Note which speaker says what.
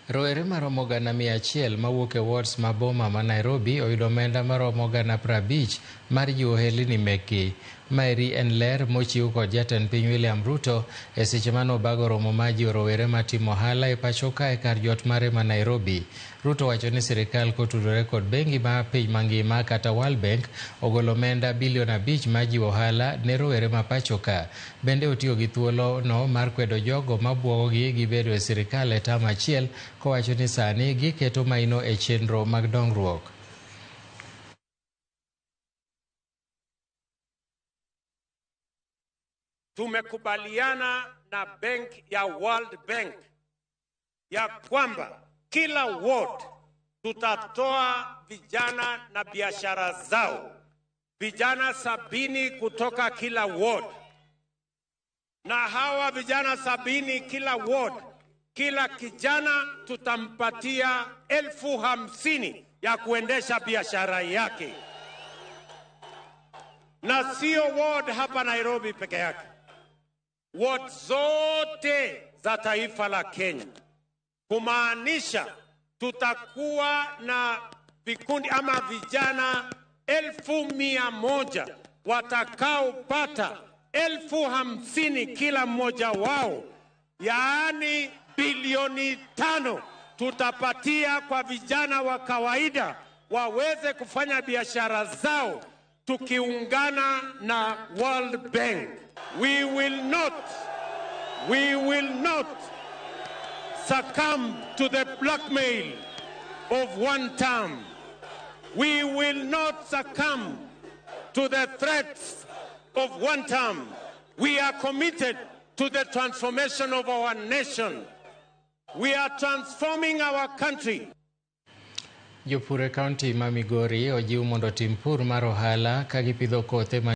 Speaker 1: Roere maromo gana 100 mawuok e wards ma boma ma Nairobi oyudo omenda maromo gana 50 mar jiwo ohelni mekgi. Maeri en ler mochiw kod jatend piny William Ruto e seche manobago romo ma jiwo rowere matimo ohala e pacho kae kar jot mare ma Nairobi. Ruto wacho ni sirikal kotudore kod bengi ma piny mangima kata World Bank ogolo omenda bilion 5 ma jiwo ohala ne rowere ma pacho ka. Bende otiyo gi thuolo no mar kwedo jogo mabuogogi gi bedo e sirikal e tam achiel, kowacho ni sani giketo maino e chenro mag dongruok.
Speaker 2: Tumekubaliana na bank ya World Bank ya kwamba kila ward tutatoa vijana na biashara zao, vijana 70 kutoka kila ward, na hawa vijana 70 kila ward, kila kijana tutampatia 50,000 ya kuendesha biashara yake, na sio ward hapa Nairobi peke yake, ward zote za taifa la Kenya. Kumaanisha tutakuwa na vikundi ama vijana 100,000 watakaopata 50,000 kila mmoja wao, yaani bilioni 5 tutapatia kwa vijana wa kawaida waweze kufanya biashara zao tukiungana na World Bank. We will not succumb to the blackmail of one term. We will not succumb to the threats of one term. We are committed to the transformation of our nation. We are transforming our country.
Speaker 1: Jopur e kaunti ma Migori ojiw mondo tim pur mar ohala ka gipidho kothe